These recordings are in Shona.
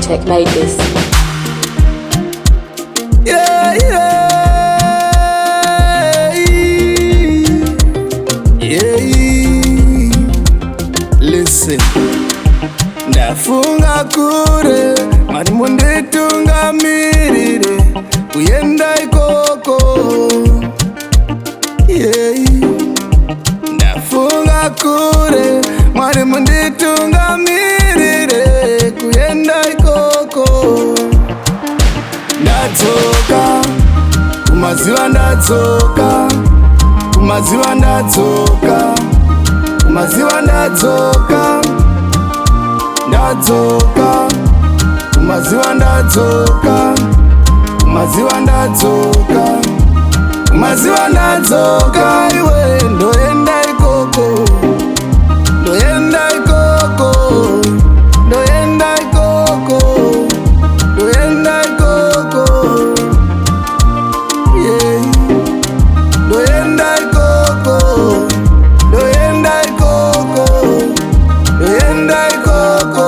Tech made this. Yeah, listen, ndafunga kure mari munditungamirire kuyenda ikoko. Ndafunga kure mari munditungamirire kuyenda ikoko. Ndadzoka kumaziva, ndadzoka kumaziva, ndadzoka kumaziva, ndadzoka ndadzoka kumaziva, ndadzoka kumaziva, ndadzoka kumaziva, ndadzoka. Iwe ndoenda ikoko, ndoenda ikoko, ndoenda ikoko, ndoenda ikoko. Ndoenda ikoko, ndoenda ikoko, ndoenda ikoko.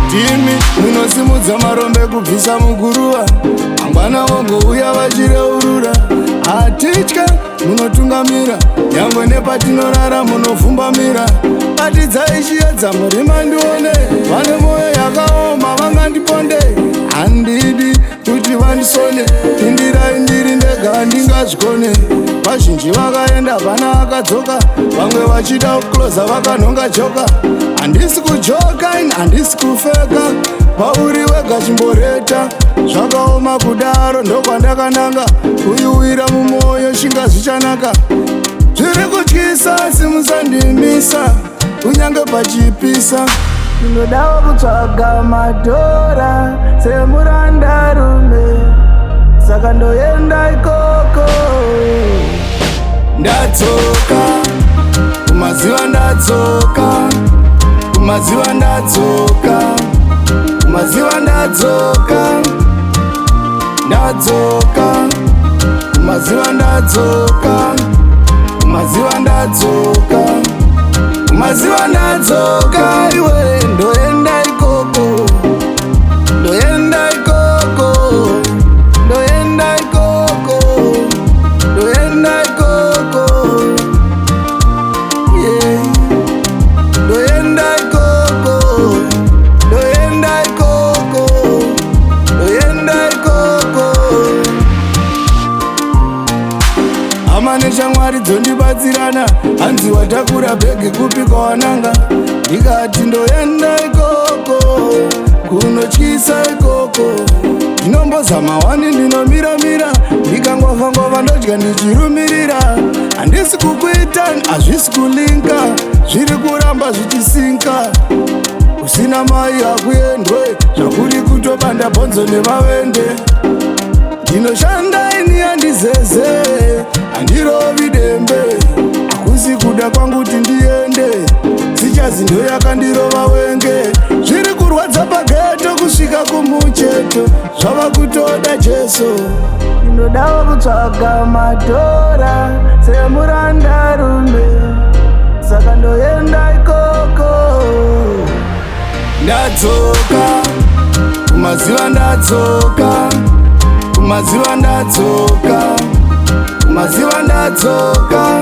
Timi munosimudza marombe kubvisa muguruva, mangwana vongouya vachireurura. Hatitya munotungamira, nyangwe nepatinorara munopfumbamira. Batidzai chiedza murima ndione, vane mwoyo yakaoma vangandiponde. Handidi kuti vandisone, tindirai ndiri ndega handingazvikone. Vazhinji vakaenda vana vakadzoka, vamwe vachida kucloza vakanhonga joka. Handisi kujoka, handisi kufeka, pauri wega chimboreta. Zvakaoma kudaro ndokwandakananga, kuiwira mumwoyo chingazi chanaka. Zviri kutyisa simusandimisa, kunyange pachipisa. Ndinodawo kutsvaga madhora semurandarume, saka ndoenda ikoko. Ndadzoka kumaziva, ndadzoka kumaziva, ndadzoka kumaziva, ndadzoka ndadzoka kumaziva, ndadzoka kumaziva, ndadzoka kumaziva, ndadzoka. Iwe ndoenda ikoko, ndoenda ikoko, ndoenda ikoko, ndoenda ikoko. Ndoenda ikoko, ndoenda ikoko, ndoenda ikoko. Hama neshamwari dzondibatsirana, hanzi watakura bhegi kupi kwawananga. Ndikati ndoenda ikoko, kunotyisa ikoko. Ndinombozama wani ndinomiramira, ndikangova ndodya ndichirumirira. Handisi kukuita, hazvisi kulinka, zviri kuramba zvichisinka. Usina mai hakuendwe, zvakuri kutobanda bhonzo nevavende. Ndinoshanda ini handizeze, handirovi dembe. Hakusi kuda kwangu kuti ndiende, sichazi ndoyakandirova wenge. Zviri kurwadza pageto kusvika kumucheto, zvava kutoda Jesu. Ndinodawo kutsvaga madhora semurandarume, saka ndoenda ikoko. Ndadzoka kumaziva, ndadzoka kumaziva, ndadzoka kumaziva, ndadzoka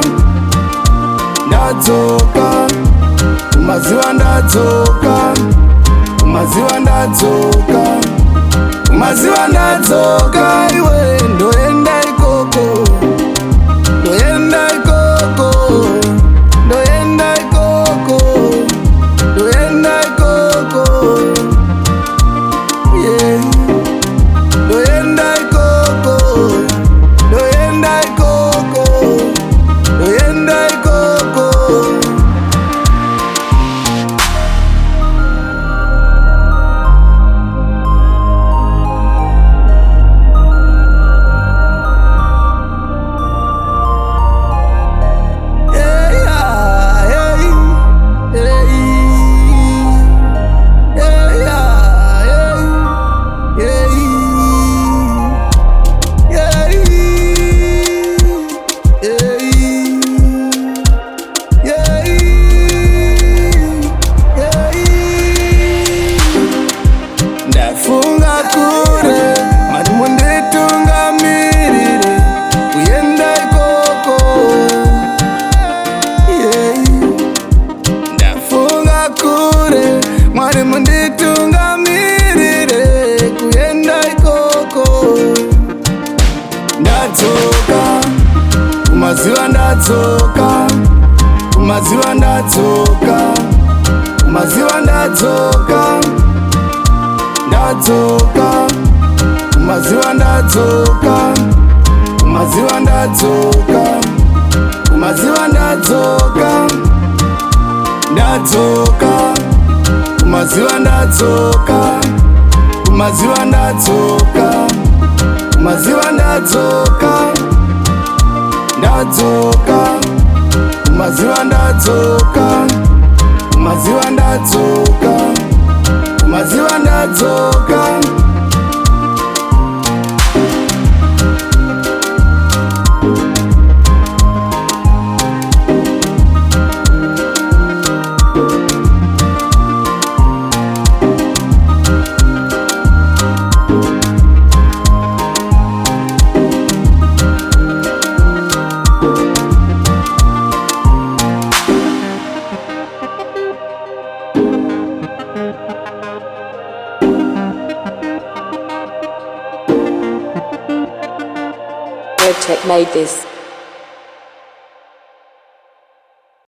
ndadzoka kumaziva, ndadzoka kumaziva, ndadzoka kumaziva, ndadzoka. Iwe ndoenda ikoko, ndoenda ikoko, ndoenda ikoko, ndoenda ikoko. Ndoenda ikoko, ndoenda ikoko, ndoenda ikoko. ndadzoka, kumaziva ndadzoka, kumaziva ndadzoka, kumaziva ndadzoka, ndadzoka, kumaziva ndadzoka, kumaziva ndadzoka, kumaziva ndadzoka, ndadzoka, kumaziva ndadzoka, kumaziva ndadzoka, kumaziva ndadzoka, ndadzoka, kumaziva ndadzoka, kumaziva ndadzoka, kumaziva ndadzoka. Tech made this.